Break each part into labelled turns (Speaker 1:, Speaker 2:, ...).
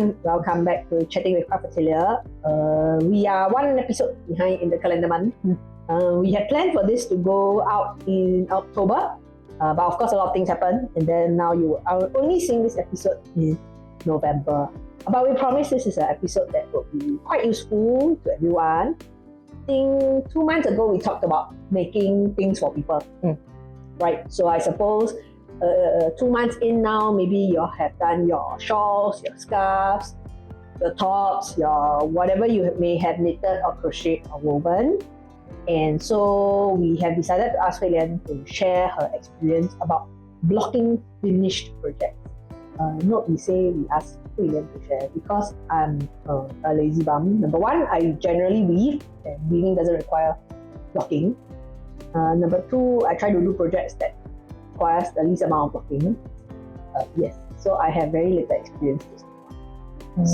Speaker 1: everyone, welcome back to Chatting with Craft Atelier. We are one episode behind in the calendar month. We had planned for this to go out in October, but of course a lot of things happened, and then now you are only seeing this episode in November. But we promise this is an episode that will be quite useful to everyone. I think 2 months ago we talked about making things for people, right? So I suppose 2 months in now, maybe you have done your shawls, your scarves, your tops, your whatever you may have knitted or crocheted or woven. And so we have decided to ask Hui Lian to share her experience about blocking finished projects. Note we say we ask Hui Lian to share because I'm a lazy bum. Number one, I generally weave, and weaving doesn't require blocking. Number two, I try to do projects that requires the least amount of blocking. Yes, so I have very little experience.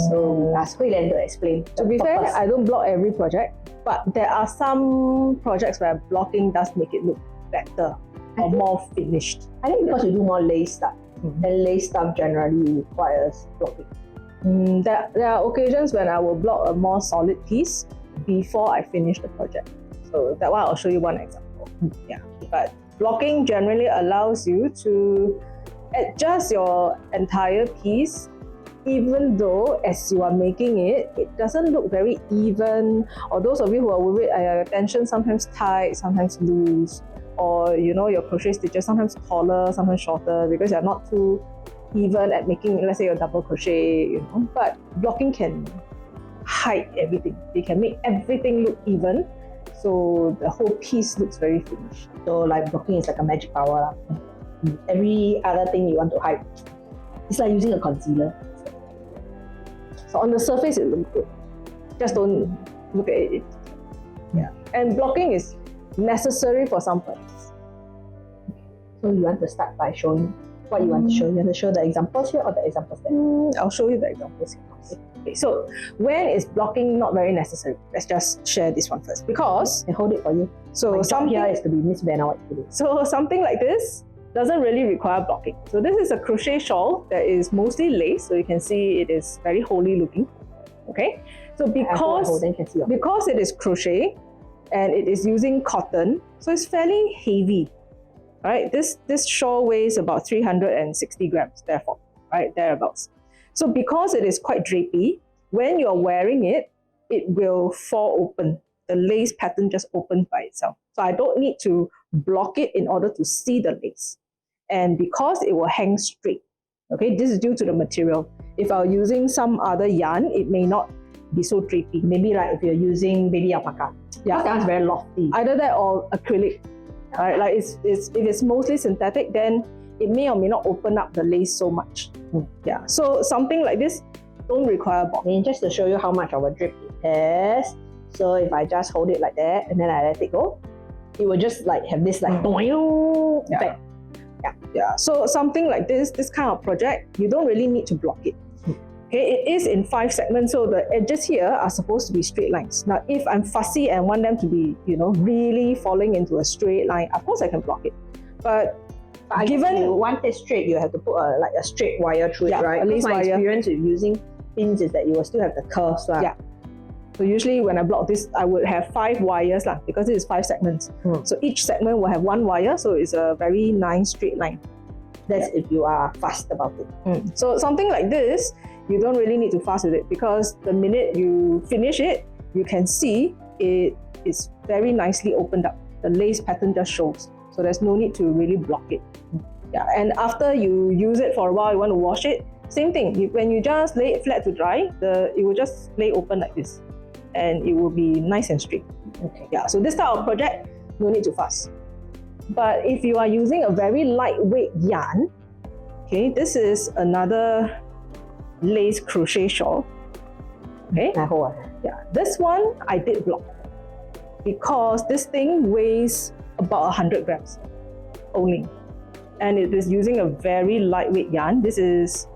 Speaker 1: So we ask Hui Lian to explain.
Speaker 2: To be fair, I don't block every project, but there are some projects where blocking does make it look better or more finished.
Speaker 1: I think because you do more lace stuff, and lace stuff generally requires blocking.
Speaker 2: There are occasions when I will block a more solid piece before I finish the project. So that one I'll show you one example. But blocking generally allows you to adjust your entire piece, even though as you are making it, it doesn't look very even, or those of you who are worried, your tension sometimes tight, sometimes loose, or your crochet stitches sometimes taller, sometimes shorter, because you're not too even at making, let's say, your double crochet, But blocking can hide everything. It can make everything look even, so the whole piece looks very finished.
Speaker 1: So like blocking is like a magic power. Every other thing you want to hide, it's like using a concealer.
Speaker 2: So on the surface it looks good. Just don't look at it. And blocking is necessary for some projects.
Speaker 1: So you want to start by showing what you want to show? You want to show the examples here or the examples there?
Speaker 2: I'll show you the examples here. Okay, so when is blocking not very necessary? Let's just share this one first, because
Speaker 1: I hold it for you.
Speaker 2: So
Speaker 1: something here is to be Miss Vanna White today.
Speaker 2: So something like this doesn't really require blocking. So this is a crochet shawl that is mostly lace, so you can see it is very holey looking. Okay, so because it is crochet and it is using cotton, so it's fairly heavy. Right, this shawl weighs about 360 grams, therefore, right, thereabouts. So because it is quite drapey, when you're wearing it, it will fall open. The lace pattern just opens by itself. So I don't need to block it in order to see the lace. And because it will hang straight, okay, this is due to the material. If I were using some other yarn, it may not be so drapey.
Speaker 1: Maybe like if you're using baby alpaca. Yeah, that's very lofty.
Speaker 2: Either that or acrylic. Right, like if it's mostly synthetic, then it may or may not open up the lace so much. Yeah, so something like this don't require blocking.
Speaker 1: And just to show you how much of a drip it has, so if I just hold it like that and then I let it go, it will just like have this like effect.
Speaker 2: Yeah. So something like this kind of project, you don't really need to block it. Okay, it is in 5 segments, so the edges here are supposed to be straight lines. Now, if I'm fussy and want them to be, really falling into a straight line, of course I can block it. But given
Speaker 1: you want it straight, you have to put a straight wire through it, right?
Speaker 2: At least
Speaker 1: my experience with using pins is that you will still have the curves.
Speaker 2: Yeah. So usually when I block this, I would have 5 wires because it is 5 segments. So each segment will have 1 wire, so it's a very nice straight line.
Speaker 1: That's if you are fast about it.
Speaker 2: So something like this, you don't really need to fuss with it, because the minute you finish it, you can see it is very nicely opened up. The lace pattern just shows. So there's no need to really block it. Yeah, and after you use it for a while, you want to wash it, same thing. When you just lay it flat to dry, it will just lay open like this, and it will be nice and straight.
Speaker 1: Okay.
Speaker 2: Yeah, so this type of project, no need to fuss. But if you are using a very lightweight yarn, okay, this is another lace crochet shawl. Okay, this one I did block because this thing weighs about 100 grams only, and it is using a very lightweight yarn. This is,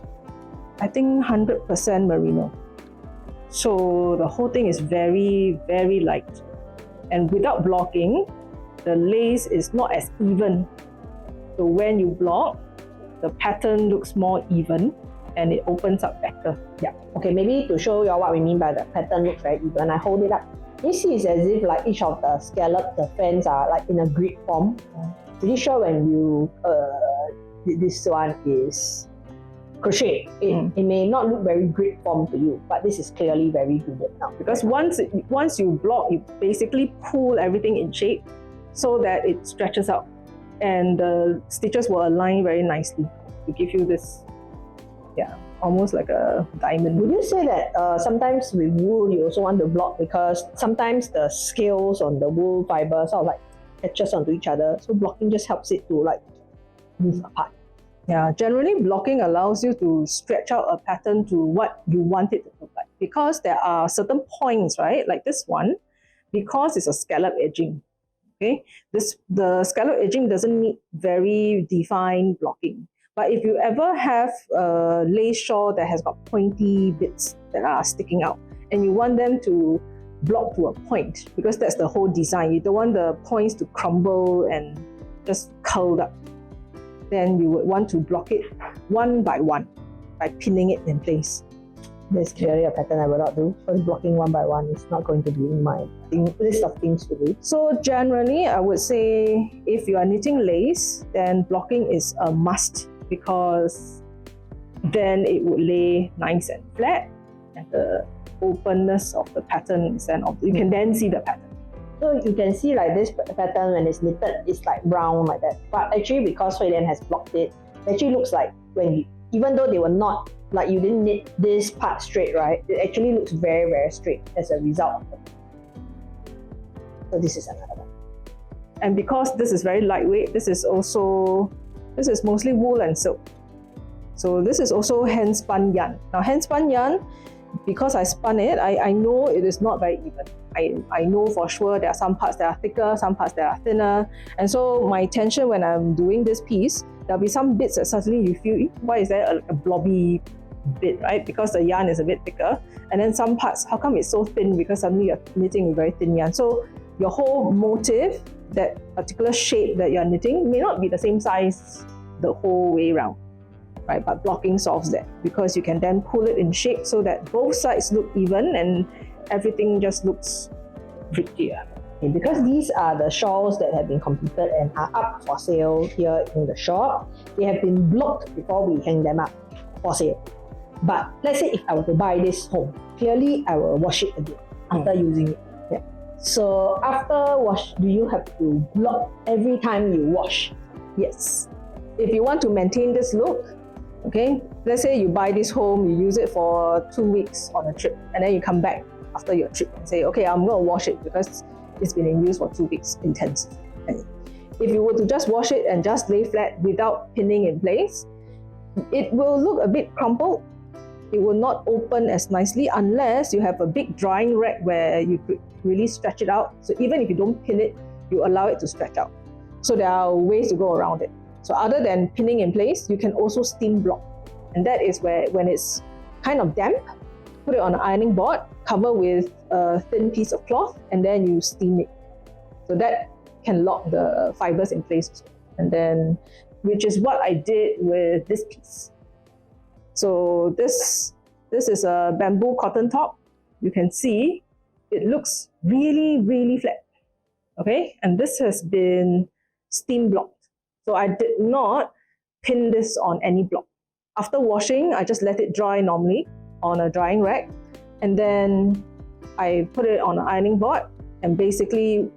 Speaker 2: I think, 100% merino, so the whole thing is very, very light, and without blocking, the lace is not as even. So when you block, the pattern looks more even, and it opens up better.
Speaker 1: Yeah. Okay, maybe to show you all what we mean by the pattern looks very even, I hold it up. You see it's as if like each of the scallop, the fans are like in a grid form. Pretty sure when you this one is crochet, it may not look very grid form to you, but this is clearly very gridded now.
Speaker 2: Because once you block, you basically pull everything in shape so that it stretches out, and the stitches will align very nicely to give you this, almost like a diamond.
Speaker 1: Would you say that sometimes with wool you also want to block because sometimes the scales on the wool fiber sort of like catches onto each other, so blocking just helps it to like move apart?
Speaker 2: Yeah, generally blocking allows you to stretch out a pattern to what you want it to look like, because there are certain points, right? Like this one, because it's a scallop edging. Okay, the scallop edging doesn't need very defined blocking. But if you ever have a lace shawl that has got pointy bits that are sticking out, and you want them to block to a point, because that's the whole design, you don't want the points to crumble and just curl up, then you would want to block it one by one by pinning it in place.
Speaker 1: There's clearly a pattern I will not do. First, blocking one by one is not going to be in my list of things to do.
Speaker 2: So generally, I would say if you are knitting lace, then blocking is a must, because then it would lay nice and flat, and the openness of the pattern is then you can then see the pattern.
Speaker 1: So you can see like this pattern when it's knitted, it's like brown like that. But actually, because Hui Lian has blocked it, it actually looks like even though they were not, like you didn't knit this part straight, right? It actually looks very, very straight as a result of it. So this is another one.
Speaker 2: And because this is very lightweight, this is mostly wool and silk. So this is also hand spun yarn. Now hand spun yarn, because I spun it, I know it is not very even. I know for sure there are some parts that are thicker, some parts that are thinner. And so my intention when I'm doing this piece, there'll be some bits that suddenly you feel, why is there a blobby bit, right? Because the yarn is a bit thicker. And then some parts, how come it's so thin? Because suddenly you're knitting with very thin yarn. So your whole motif, that particular shape that you're knitting, may not be the same size the whole way around, right? But blocking solves that, because you can then pull it in shape so that both sides look even and everything just looks prettier.
Speaker 1: Okay, because these are the shawls that have been completed and are up for sale here in the shop. They have been blocked before we hang them up for sale. But let's say if I were to buy this home, clearly I will wash it again after using it. Yeah. So after wash, do you have to block every time you wash?
Speaker 2: Yes. If you want to maintain this look, okay, let's say you buy this home, you use it for 2 weeks on a trip, and then you come back after your trip and say, okay, I'm going to wash it because it's been in use for 2 weeks intensively. Okay. If you were to just wash it and just lay flat without pinning in place, it will look a bit crumpled. It will not open as nicely unless you have a big drying rack where you could really stretch it out. So even if you don't pin it, you allow it to stretch out. So there are ways to go around it. So other than pinning in place, you can also steam block. And that is where, when it's kind of damp, put it on an ironing board, cover with a thin piece of cloth, and then you steam it. So that can lock the fibers in place. And then, which is what I did with this piece. So this is a bamboo cotton top. You can see it looks really, really flat. Okay, and this has been steam blocked. So I did not pin this on any block. After washing, I just let it dry normally on a drying rack, and then I put it on an ironing board and basically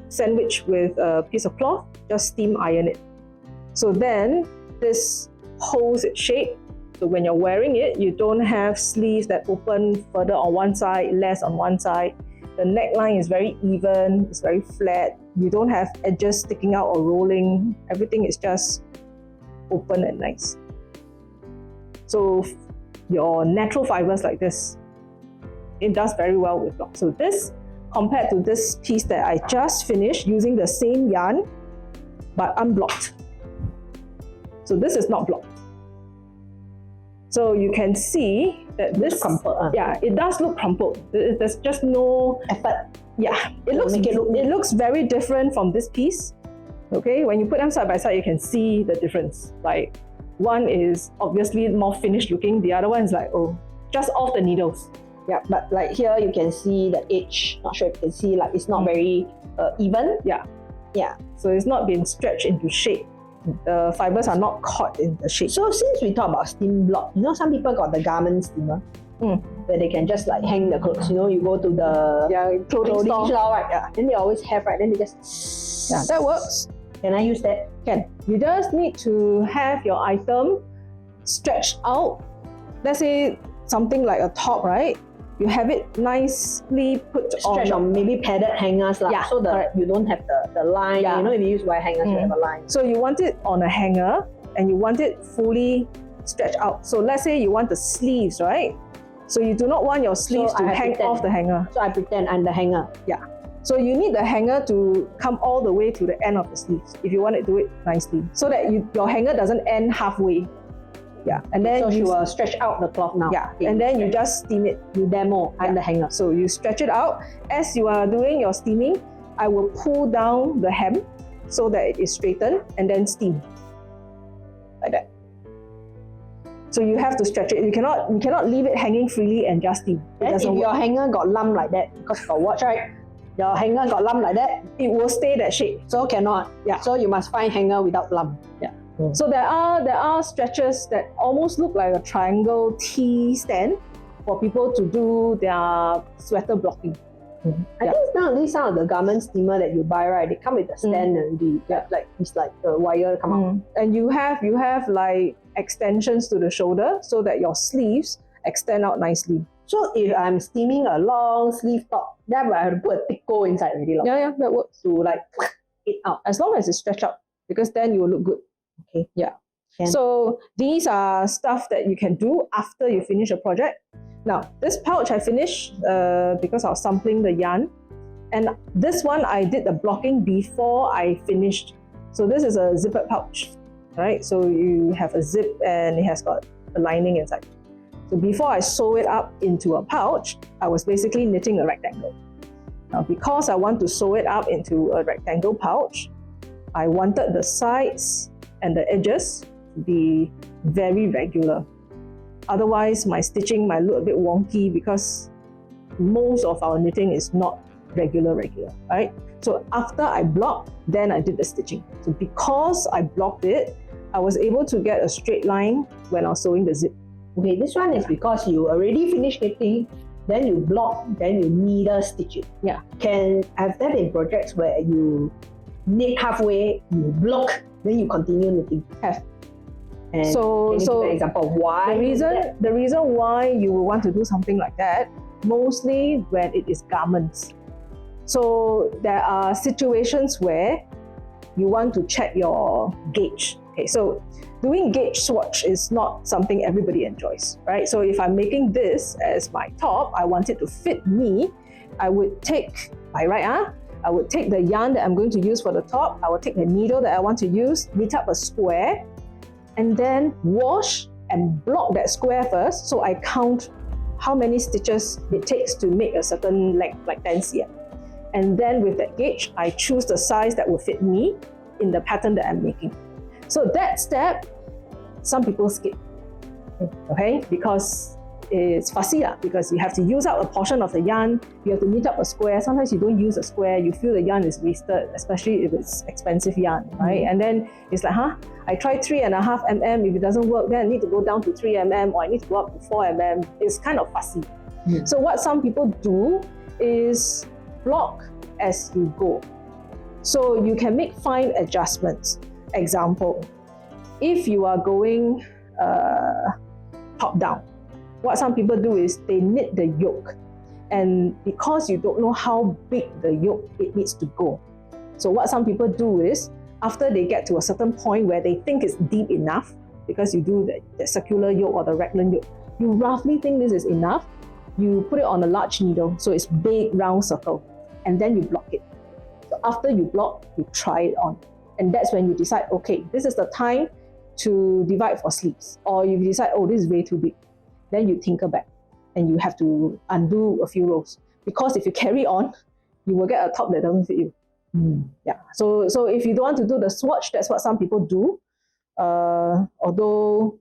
Speaker 2: sandwich with a piece of cloth, just steam iron it. So then this holds its shape. So when you're wearing it, you don't have sleeves that open further on one side, less on one side. The neckline is very even, it's very flat. You don't have edges sticking out or rolling. Everything is just open and nice. So your natural fibers like this, it does very well with block. So this, compared to this piece that I just finished using the same yarn, but unblocked. So this is not blocked. So you can see that this, yeah, it does look crumpled. There's just no
Speaker 1: effort.
Speaker 2: Yeah, it looks very different from this piece. Okay, when you put them side by side, you can see the difference. Like One is obviously more finished looking. The other one is like, oh, just off the needles.
Speaker 1: Yeah, but like here you can see the edge. Not sure if you can see, like it's not very even.
Speaker 2: Yeah.
Speaker 1: Yeah.
Speaker 2: So it's not been stretched into shape. The fibers are not caught in the shape.
Speaker 1: So since we talk about steam block, you know some people got the garment steamer where they can just like hang the clothes. You know, you go to the clothing store, right? Yeah. Then they always have, right? Then they just
Speaker 2: that works.
Speaker 1: Can I use that?
Speaker 2: Can. You just need to have your item stretched out. Let's say something like a top, right? You have it nicely put
Speaker 1: stretch on maybe padded hangers, so that you don't have the line. You know, if you use wire hangers, you have a line.
Speaker 2: So you want it on a hanger and you want it fully stretched out. So let's say you want the sleeves, right? So you do not want your sleeves to hang off the hanger.
Speaker 1: So I pretend I'm the hanger.
Speaker 2: Yeah. So you need the hanger to come all the way to the end of the sleeves if you want to do it nicely, so that your hanger doesn't end halfway. Yeah, and then
Speaker 1: you will stretch out the cloth now.
Speaker 2: Yeah, and then you just steam it.
Speaker 1: You demo and the hanger.
Speaker 2: So you stretch it out. As you are doing your steaming, I will pull down the hem so that it is straightened and then steam like that. So you have to stretch it. You cannot leave it hanging freely and just steam.
Speaker 1: If your hanger got lump like that, because you got watch, right? Your hanger got lump like that,
Speaker 2: it will stay that shape.
Speaker 1: So cannot. Yeah. So you must find hanger without lump.
Speaker 2: Yeah. So there are stretches that almost look like a triangle T stand for people to do their sweater blocking.
Speaker 1: I think nowadays some of the garment steamer that you buy, right, they come with a stand already. Like it's like the wire come out.
Speaker 2: And you have like extensions to the shoulder so that your sleeves extend out nicely.
Speaker 1: So if I'm steaming a long sleeve top, then I have to put a thick go inside already.
Speaker 2: Yeah, that works.
Speaker 1: To like it out.
Speaker 2: As long as it's stretched out, because then you will look good.
Speaker 1: Okay.
Speaker 2: Yeah. So these are stuff that you can do after you finish a project. Now, this pouch I finished because I was sampling the yarn. And this one I did the blocking before I finished. So this is a zippered pouch, right? So you have a zip and it has got a lining inside. So before I sew it up into a pouch, I was basically knitting a rectangle. Now, because I want to sew it up into a rectangle pouch, I wanted the sides and the edges to be very regular. Otherwise, my stitching might look a bit wonky because most of our knitting is not regular, right? So after I blocked, then I did the stitching. So because I blocked it, I was able to get a straight line when I was sewing the zip.
Speaker 1: Okay, this one is because you already finished knitting, then you block, then you needle stitch it.
Speaker 2: Yeah.
Speaker 1: Have there been projects where you knit halfway, you block, then you continue knitting?
Speaker 2: Have.
Speaker 1: And so can you give an example of why?
Speaker 2: The reason why you will want to do something like that, mostly when it is garments. So there are situations where you want to check your gauge. Okay, so doing gauge swatch is not something everybody enjoys, right? So if I'm making this as my top, I want it to fit me, I would take my right arm, I would take the yarn that I'm going to use for the top, I would take the needle that I want to use, knit up a square, and then wash and block that square first, so I count how many stitches it takes to make a certain length, like 10 cm. And then with that gauge, I choose the size that will fit me in the pattern that I'm making. So that step, some people skip, okay? Because it's fussy, because you have to use up a portion of the yarn, you have to knit up a square. Sometimes you don't use a square, you feel the yarn is wasted, especially if it's expensive yarn, right? And then it's like, I tried 3.5 mm, if it doesn't work, then I need to go down to 3 mm, or I need to go up to 4 mm. It's kind of fussy. So what some people do is block as you go. So you can make fine adjustments. Example, if you are going top down, what some people do is they knit the yoke, and because you don't know how big the yoke it needs to go, so what some people do is after they get to a certain point where they think it's deep enough, because you do the circular yoke or the raglan yoke, you roughly think this is enough, you put it on a large needle, so it's big round circle, and then you block it. So after you block, you try it on, and that's when you decide, okay, this is the time to divide for sleeves, or you decide, oh, this is way too big. Then you tinker back and you have to undo a few rows, because if you carry on, you will get a top that doesn't fit you. Yeah. So if you don't want to do the swatch, that's what some people do. Although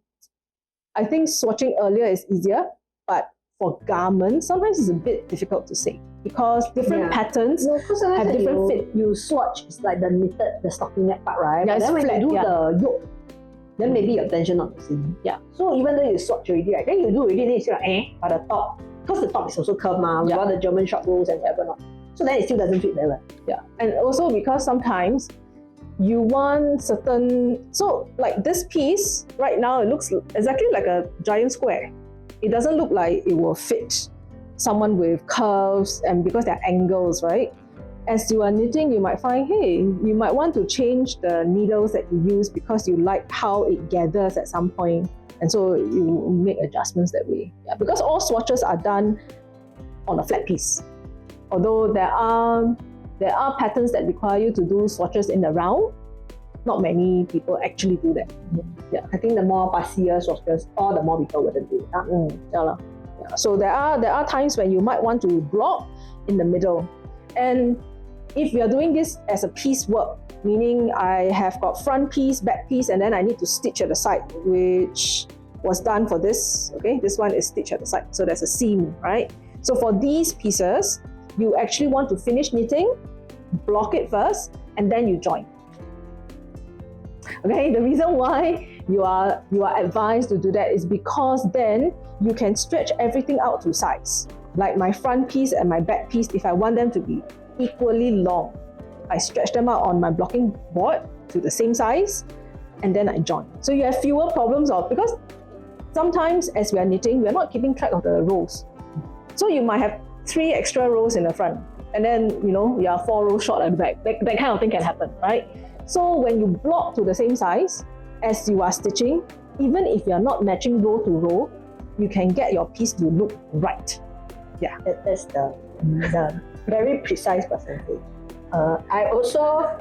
Speaker 2: I think swatching earlier is easier, but for garments, sometimes it's a bit difficult to say because different patterns have different fit.
Speaker 1: You swatch, it's like the knitted, the stocking neck part, right?
Speaker 2: Yeah,
Speaker 1: but then when
Speaker 2: flat,
Speaker 1: you do the yoke, then maybe your tension not the same.
Speaker 2: Yeah.
Speaker 1: So even though you swatch already, right, then you do already, then you feel like, but the top, because the top is also curved, with all the German short rolls and whatever not. So then it still doesn't fit very well.
Speaker 2: Yeah. And also because sometimes you want certain, so like this piece right now, it looks exactly like a giant square. It doesn't look like it will fit someone with curves, and because they're angles, right? As you are knitting, you might find, hey, you might want to change the needles that you use because you like how it gathers at some point, and so you make adjustments that way. Yeah, because all swatches are done on a flat piece. Although there are patterns that require you to do swatches in the round, not many people actually do that.
Speaker 1: Yeah, I think the more fussier swatches, all the more people wouldn't do it.
Speaker 2: Yeah. So there are times when you might want to block in the middle. And if you are doing this as a piecework, meaning I have got front piece, back piece, and then I need to stitch at the side, which was done for this. Okay, this one is stitched at the side, so there's a seam, right? So for these pieces, you actually want to finish knitting, block it first, and then you join. Okay, the reason why you are advised to do that is because then you can stretch everything out to sides. Like my front piece and my back piece, if I want them to be equally long, I stretch them out on my blocking board to the same size, and then I join. So you have fewer problems because sometimes as we are knitting, we're not keeping track of the rows. So you might have 3 extra rows in the front, and then you are 4 rows short at the back. That kind of thing can happen, right? So when you block to the same size as you are stitching, even if you're not matching row to row, you can get your piece to look right. Yeah,
Speaker 1: that's the very precise percentage. I also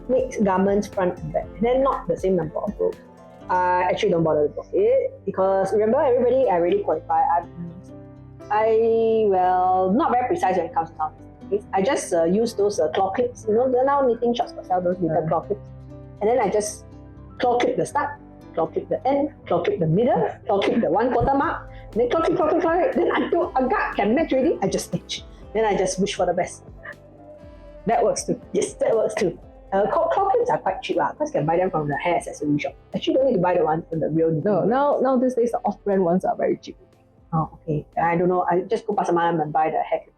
Speaker 1: make garments front and back, and then not the same number of rows. I actually don't bother to block it because remember, everybody, I already qualify. Not very precise when it comes to sound. I just use those claw clips. They're now knitting shops that sell those little claw clips, and then I just claw clip the start, claw clip the end, claw clip the middle, claw clip the 1/4 mark, and then claw clip. Then until a gut can match already, I just stitch. Then I just wish for the best.
Speaker 2: That works too.
Speaker 1: Yes, that works too. Claw clips are quite cheap because you can buy them from the hair accessory shop. Actually, don't need to buy the ones from the real knitting.
Speaker 2: No, now these days the off-brand ones are very cheap.
Speaker 1: Oh, okay. I don't know. I just go past Malam and buy the hair clips.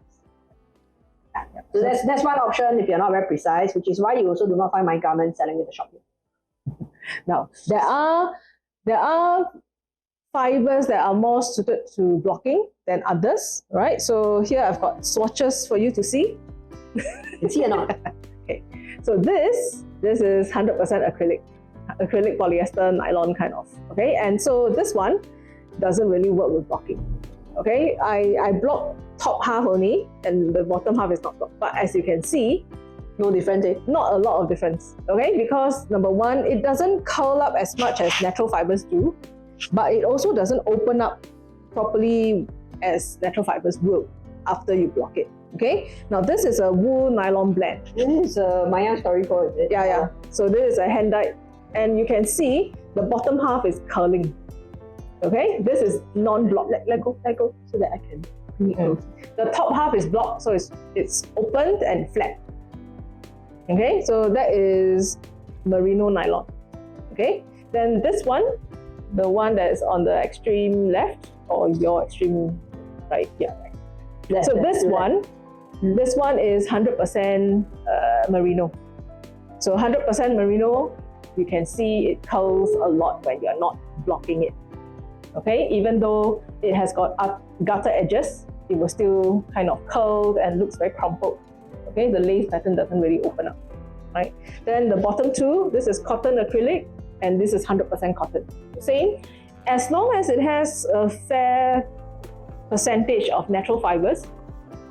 Speaker 1: So that's one option if you're not very precise, which is why you also do not find my garments selling in the shop.
Speaker 2: Now, there are fibers that are more suited to blocking than others, right? So here I've got swatches for you to see.
Speaker 1: You see or not?
Speaker 2: Okay. So this is 100% acrylic polyester nylon kind of. Okay, and so this one doesn't really work with blocking. Okay, I block top half only, and the bottom half is not blocked. But as you can see,
Speaker 1: no difference.
Speaker 2: Not a lot of difference. Okay, because number one, it doesn't curl up as much as natural fibers do, but it also doesn't open up properly as natural fibers will after you block it. Okay, now this is a wool nylon blend.
Speaker 1: This is a Maya Storyco, is it?
Speaker 2: Yeah. So this is a hand dyed, and you can see the bottom half is curling. Okay, this is non-blocked. Let go, so that I can bring it close. The top half is blocked, so it's opened and flat. Okay, so that is merino nylon. Okay, then this one, the one that is on the extreme left or your extreme right, so this one is 100% merino. So 100% merino, you can see it curls a lot when you're not blocking it. Okay, even though it has got gutter edges, it will still kind of curl and looks very crumpled. Okay, the lace pattern doesn't really open up, right? Then the bottom two, this is cotton acrylic, and this is 100% cotton. Same, as long as it has a fair percentage of natural fibers,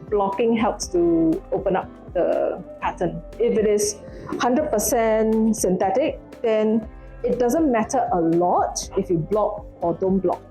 Speaker 2: blocking helps to open up the pattern. If it is 100% synthetic, then it doesn't matter a lot if you block or don't block,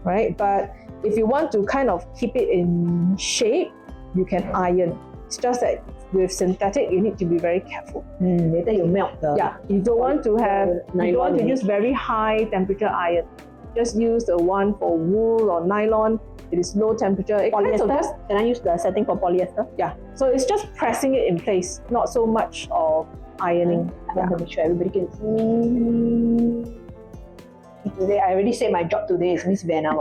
Speaker 2: right? But if you want to kind of keep it in shape, you can iron. It's just that with synthetic, you need to be very careful.
Speaker 1: Later you melt the.
Speaker 2: Yeah, you don't want to use very high temperature iron. Just use the one for wool or nylon. It is low temperature.
Speaker 1: Polyester? Can I use the setting for polyester?
Speaker 2: Yeah. So it's just pressing it in place, not so much of ironing.
Speaker 1: I want to make sure everybody can see. Today, I already said my job today is Miss Vanna.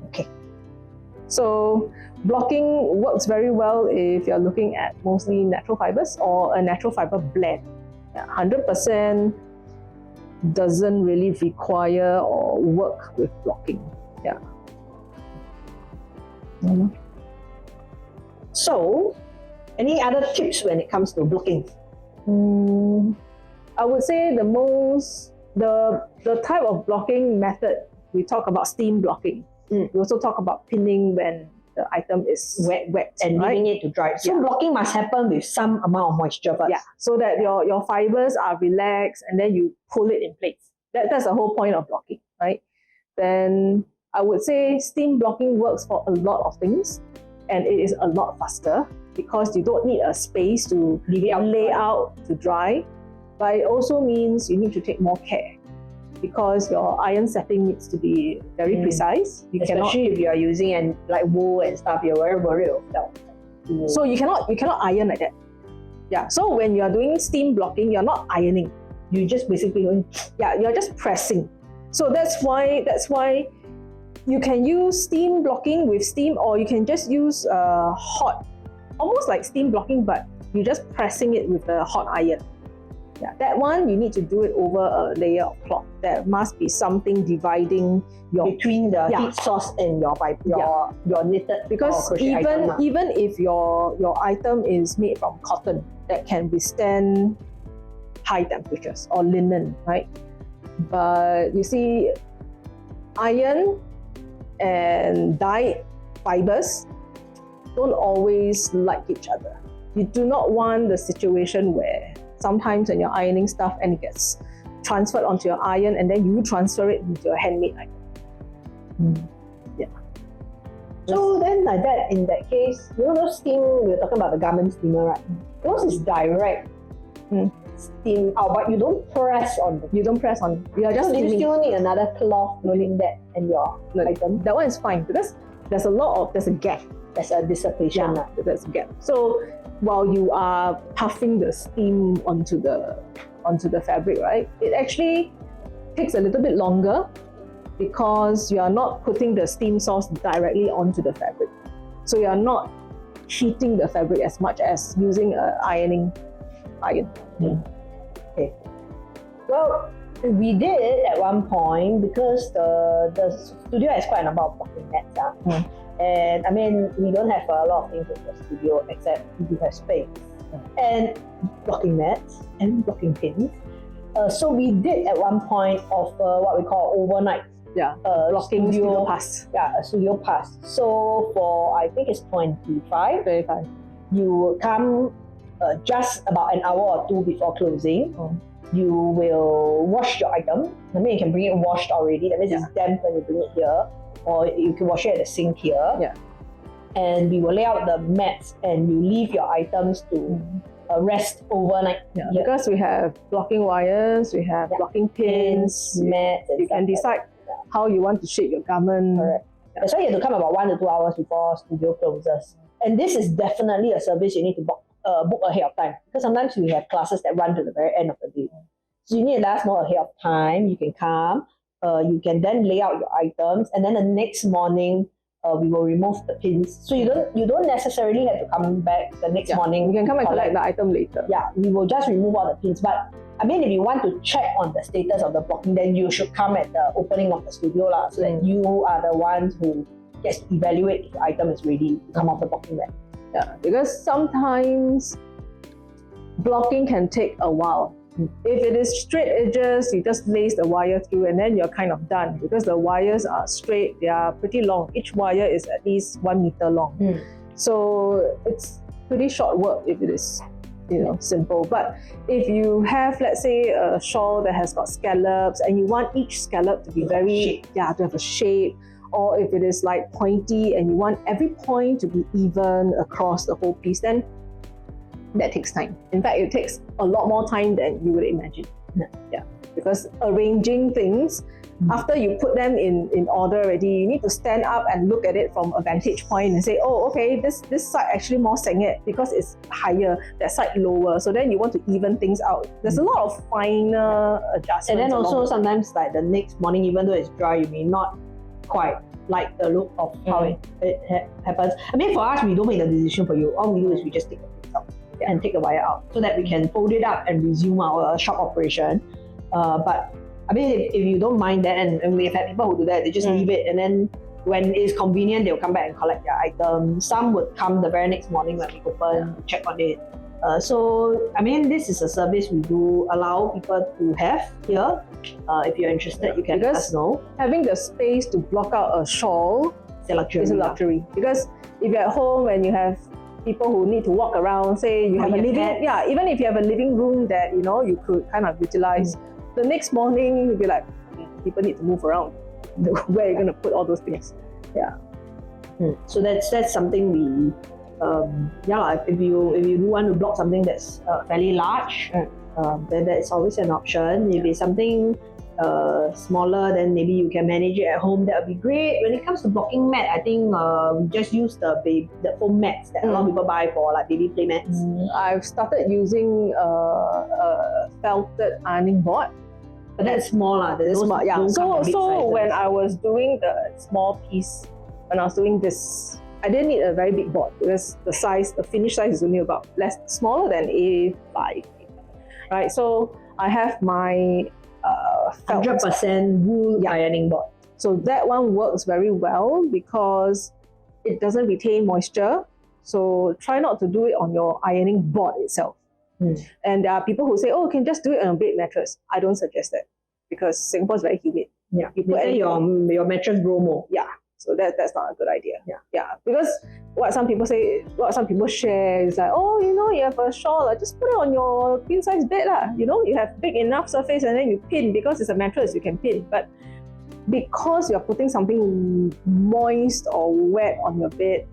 Speaker 1: Okay.
Speaker 2: So blocking works very well if you're looking at mostly natural fibers or a natural fiber blend. 100% doesn't really require or work with blocking. Yeah.
Speaker 1: So, any other tips when it comes to blocking?
Speaker 2: I would say the type of blocking method, we talk about steam blocking. We also talk about pinning when the item is wet
Speaker 1: and leaving it to dry. So blocking must happen with some amount of moisture first.
Speaker 2: Yeah, so that your fibers are relaxed and then you pull it in place. That's the whole point of blocking, right? Then I would say steam blocking works for a lot of things, and it is a lot faster because you don't need a space to lay out to dry. But it also means you need to take more care because your iron setting needs to be very precise.
Speaker 1: Especially if you are using like wool and stuff, you're very worried of felt.
Speaker 2: So you cannot iron like that. Yeah. So when you are doing steam blocking, you're not ironing. You just basically you're just pressing. So that's why you can use steam blocking with steam, or you can just use hot, almost like steam blocking, but you're just pressing it with a hot iron. Yeah, that one you need to do it over a layer of cloth. There must be something dividing
Speaker 1: between the heat source and your knitted,
Speaker 2: because even if your item is made from cotton that can withstand high temperatures, or linen, right? But you see, iron and dyed fibers don't always like each other. You do not want the situation where sometimes when you're ironing stuff and it gets transferred onto your iron and then you transfer it into a handmade item. Yeah.
Speaker 1: So then like that, in that case, you know those steam, we were talking about the garment steamer, right? Those is direct steam out, but you don't press on them.
Speaker 2: You don't press on them. You are just
Speaker 1: you still need another cloth between that and your item.
Speaker 2: That one is fine because there's a gap.
Speaker 1: There's a dissipation.
Speaker 2: Yeah, there's a gap. So while you are puffing the steam onto the fabric, right, it actually takes a little bit longer because you are not putting the steam source directly onto the fabric. So you are not heating the fabric as much as using an ironing iron.
Speaker 1: Okay. Well, we did at one point because the studio has quite a number of blocking nets. And I mean, we don't have a lot of things in the studio except we do have space and blocking mats and blocking pins. So we did at one point offer what we call overnight
Speaker 2: blocking studio pass.
Speaker 1: Yeah, a studio pass. So for, I think it's 25, you will come just about an hour or two before closing. You will wash your item. I mean, you can bring it washed already. That means it's damp when you bring it here. Or you can wash it at the sink here.
Speaker 2: Yeah.
Speaker 1: And we will lay out the mats and you leave your items to rest overnight.
Speaker 2: Yeah, because we have blocking wires, we have blocking pins,
Speaker 1: mats.
Speaker 2: You can decide how you want to shape your garment.
Speaker 1: Correct. That's why you have to come about 1 to 2 hours before studio closes. And this is definitely a service you need to book ahead of time, because sometimes we have classes that run to the very end of the day. So you need to let us know ahead of time. You can come. You can then lay out your items, and then the next morning we will remove the pins. So you don't necessarily have to come back the next morning.
Speaker 2: You can come and collect the item later.
Speaker 1: Yeah, we will just remove all the pins. But I mean, if you want to check on the status of the blocking, then you should come at the opening of the studio so that you are the ones who gets to evaluate if the item is ready to come off the blocking mat.
Speaker 2: Yeah, because sometimes blocking can take a while. If it is straight edges, you just lace the wire through and then you're kind of done, because the wires are straight, they are pretty long. Each wire is at least 1 meter long. So it's pretty short work if it is simple. But if you have, let's say, a shawl that has got scallops and you want each scallop to be to have a shape, or if it is like pointy and you want every point to be even across the whole piece, then that takes time. In fact, it takes a lot more time than you would imagine. Yeah. Because arranging things, after you put them in order already, you need to stand up and look at it from a vantage point and say, oh, okay, this side actually more sengit because it's higher, that side lower. So then you want to even things out. There's a lot of finer adjustments.
Speaker 1: And then also sometimes like the next morning, even though it's dry, you may not quite like the look of how it happens. I mean, for us, we don't make the decision for you. All we do is we just take the things out and take the wire out so that we can fold it up and resume our shop operation. But I mean, if you don't mind that, and we have had people who do that, they just leave it, and then when it's convenient, they'll come back and collect their item. Some would come the very next morning when we open, check on it. So, I mean, this is a service we do allow people to have here. If you're interested, you can let us know.
Speaker 2: Having the space to block out a shawl is a luxury. Because if you're at home and you have people who need to walk around, say you have a living, even if you have a living room that you could kind of utilize, the next morning you'll be like, people need to move around. Where are you going to put all those things? Yeah.
Speaker 1: So that's something we, if you do want to block something that's fairly large, then that's always an option. If it's something smaller, then maybe you can manage it at home. That would be great. When it comes to blocking mat, I think we just use the foam mats that a lot of people buy for like baby play mats.
Speaker 2: I've started using a felted ironing board.
Speaker 1: But that's small,
Speaker 2: So when I was doing the small piece, when I was doing this, I didn't need a very big board because the finish size is only about smaller than A5. Right, so I have my
Speaker 1: 100% wool ironing board.
Speaker 2: So that one works very well because it doesn't retain moisture. So try not to do it on your ironing board itself. And there are people who say, oh, you can just do it on a bed mattress. I don't suggest that because Singapore is very humid.
Speaker 1: Yeah, you put your mattress grow more.
Speaker 2: Yeah, so that's not a good idea. Yeah, because what some people share is like, oh, you have a shawl, just put it on your queen size bed lah. You have big enough surface and then you pin, because it's a mattress you can pin. But because you're putting something moist or wet on your bed,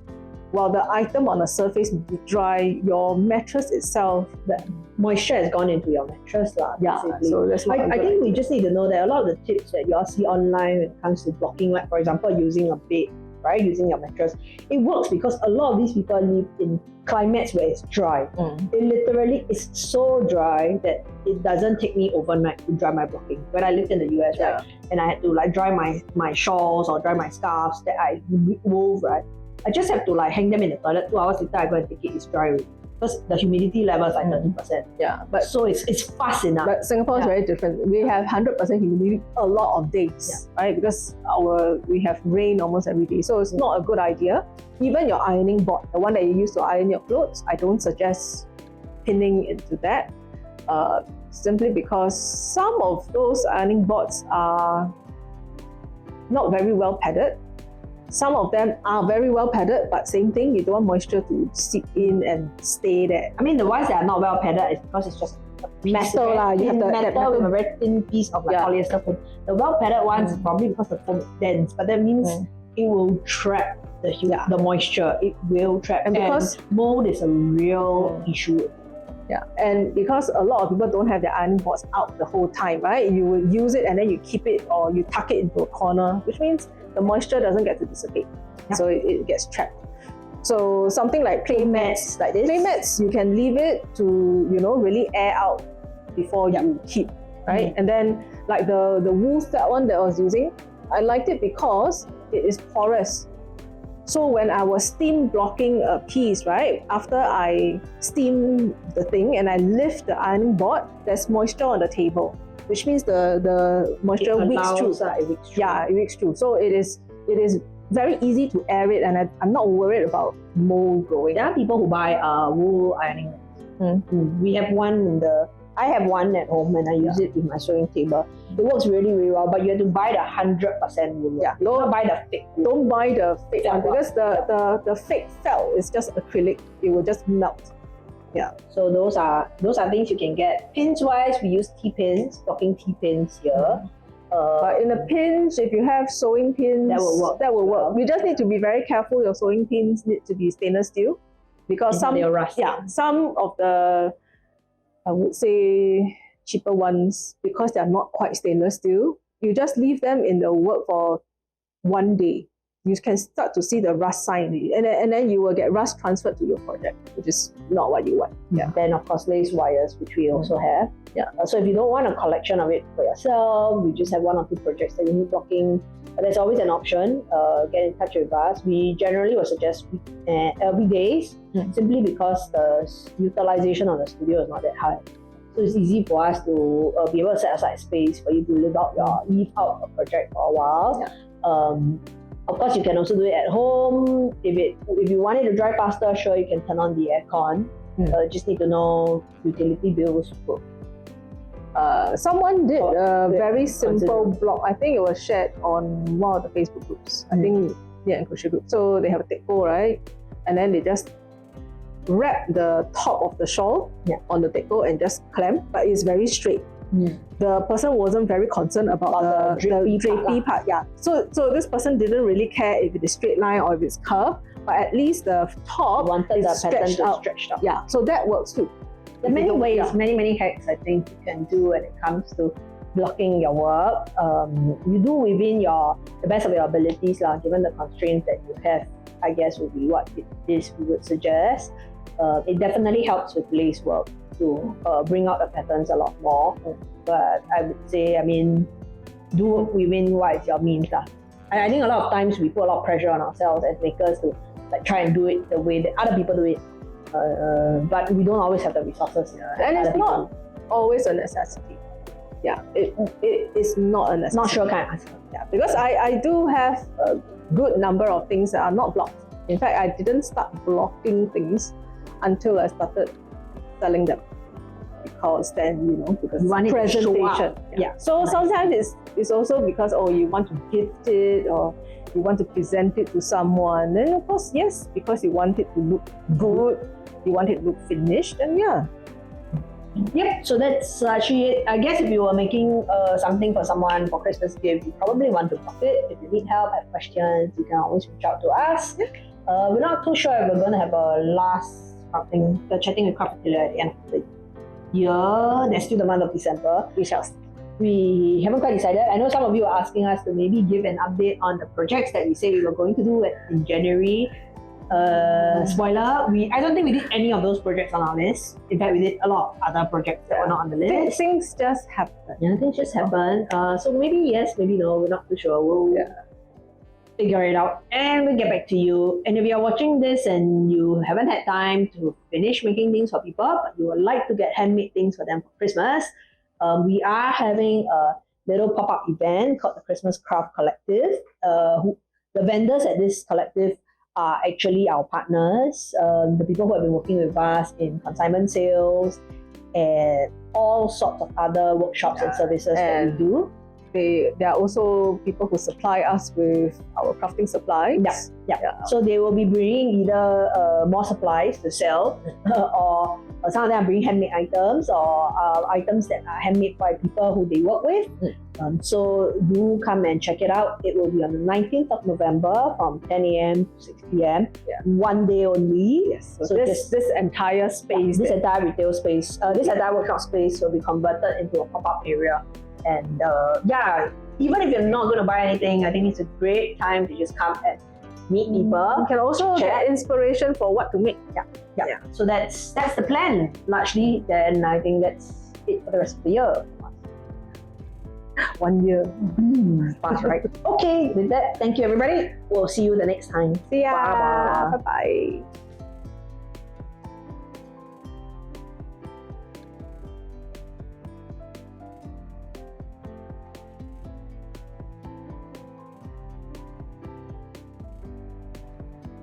Speaker 2: while the item on the surface may be dry, your mattress itself, the
Speaker 1: moisture has gone into your mattress.
Speaker 2: So that's
Speaker 1: I think we just need to know that a lot of the tips that you all see online when it comes to blocking, like for example, using a bed, right, using your mattress, it works because a lot of these people live in climates where it's dry. It literally is so dry that it doesn't take me overnight to dry my blocking. When I lived in the US, right, and I had to like dry my shawls or dry my scarves that I wove, right, I just have to like hang them in the toilet. 2 hours later, I go and take it. It's dry already because the humidity level is like 30%.
Speaker 2: Yeah, but
Speaker 1: so it's fast enough.
Speaker 2: But Singapore is very different. We have 100% humidity a lot of days, right? Because we have rain almost every day, so it's not a good idea. Even your ironing board, the one that you use to iron your clothes, I don't suggest pinning into that. Simply because some of those ironing boards are not very well padded. Some of them are very well padded, but same thing, you don't want moisture to seep in and stay there.
Speaker 1: I mean, the ones that are not well padded is because it's just
Speaker 2: metal lah. You have
Speaker 1: metal with a very thin piece of like polyester foam. The well padded ones probably because the foam is dense, but that means it will trap the moisture. It will trap, and because mold is a real issue.
Speaker 2: Yeah, and because a lot of people don't have their ironing boards out the whole time, right? You will use it and then you keep it or you tuck it into a corner, which means the moisture doesn't get to dissipate, so it gets trapped. So something like play mats like this, you can leave it to really air out before you keep, right? And then like the wool that one that I was using, I liked it because it is porous. So when I was steam blocking a piece, right, after I steam the thing and I lift the ironing board, there's moisture on the table, which means the moisture leaks through. Yeah, it leaks through. So it is very easy to air it, and I'm not worried about mold growing.
Speaker 1: There are people who buy wool ironing mats. We have one I have one at home and I use it with my sewing table. It works really, really well, but you have to buy the 100% wool.
Speaker 2: Yeah,
Speaker 1: don't buy the fake wool.
Speaker 2: Don't buy the fake one because the fake felt is just acrylic. It will just melt. Yeah.
Speaker 1: So those are things you can get. Pins wise, we use T-pins, blocking T-pins here.
Speaker 2: But in a pinch, if you have sewing pins,
Speaker 1: that will work.
Speaker 2: That will work. You just need to be very careful. Your sewing pins need to be stainless steel, because some of the, I would say, cheaper ones, because they're not quite stainless steel, you just leave them in the work for 1 day. You can start to see the rust sign, and then you will get rust transferred to your project, which is not what you want.
Speaker 1: Yeah. Then of course lace wires, which we also have. Yeah. So if you don't want a collection of it for yourself, you just have 1 or 2 projects that you need blocking, there's always an option. Get in touch with us. We generally will suggest weekdays, simply because the utilization of the studio is not that high. So it's easy for us to be able to set aside space for you to leave out a project for a while. Yeah. Of course, you can also do it at home. If you want it to dry faster, sure, you can turn on the aircon. Just need to know utility bills.
Speaker 2: Someone did a very simple block. I think it was shared on one of the Facebook groups. I think and crochet group. So they have a tape-o, right? And then they just wrap the top of the shawl on the tape-o and just clamp, but it's very straight. The person wasn't very concerned about the drapey part. Yeah. So this person didn't really care if it is straight line or if it's curved, but at least the top
Speaker 1: wanted the pattern to stretch out.
Speaker 2: Yeah. So that works too.
Speaker 1: There are many ways, many hacks I think you can do when it comes to blocking your work. You do within the best of your abilities, given the constraints that you have, I guess would be what it is we would suggest. It definitely helps with lace work to bring out the patterns a lot more. But I would say, do within what is your means. I think a lot of times we put a lot of pressure on ourselves as makers to try and do it the way that other people do it. But we don't always have the resources.
Speaker 2: And it's not always a necessity. Yeah, it is not a necessity.
Speaker 1: Not sure, can I ask?
Speaker 2: Yeah, because I do have a good number of things that are not blocked. In fact, I didn't start blocking things until I started selling them. Because then, because
Speaker 1: you want it
Speaker 2: presentation.
Speaker 1: Yeah.
Speaker 2: So sometimes it's also because, you want to gift it or you want to present it to someone. Then of course, yes, because you want it to look good, you want it to look finished, and yeah.
Speaker 1: Yep, so that's actually it. I guess if you were making something for someone for Christmas gift, you probably want to block it. If you need help, have questions, you can always reach out to us. We're not too sure if we're going to have a last the chatting with Craft Atelier at the end of the year. There's still the month of December. We haven't quite decided. I know some of you are asking us to maybe give an update on the projects that we say we were going to do in January. Spoiler, I don't think we did any of those projects on our list. In fact, we did a lot of other projects that were not on the list.
Speaker 2: Things just happen.
Speaker 1: Yeah, things just happen. So maybe yes, maybe no, we're not too sure. We'll figure it out and we'll get back to you. And if you're watching this and you haven't had time to finish making things for people, but you would like to get handmade things for them for Christmas, we are having a little pop-up event called the Christmas Craft Collective. The vendors at this collective are actually our partners, the people who have been working with us in consignment sales and all sorts of other workshops and services that we do.
Speaker 2: There are also people who supply us with our crafting supplies.
Speaker 1: Yeah. So they will be bringing either more supplies to sell or some of them are bringing handmade items or items that are handmade by people who they work with. So do come and check it out. It will be on the 19th of November from 10 a.m. to 6 p.m. 1 day only.
Speaker 2: Yes. So this entire space,
Speaker 1: this entire retail space, this entire workshop space will be converted into a pop-up area. And even if you're not going to buy anything, I think it's a great time to just come and meet people.
Speaker 2: You can also get inspiration for what to make.
Speaker 1: Yeah. So that's the plan largely. Then I think that's it for the rest of the year.
Speaker 2: 1 year.
Speaker 1: Fast, right? Okay, with that, thank you everybody. We'll see you the next time.
Speaker 2: See ya.
Speaker 1: Bye-bye.
Speaker 2: Bye-bye.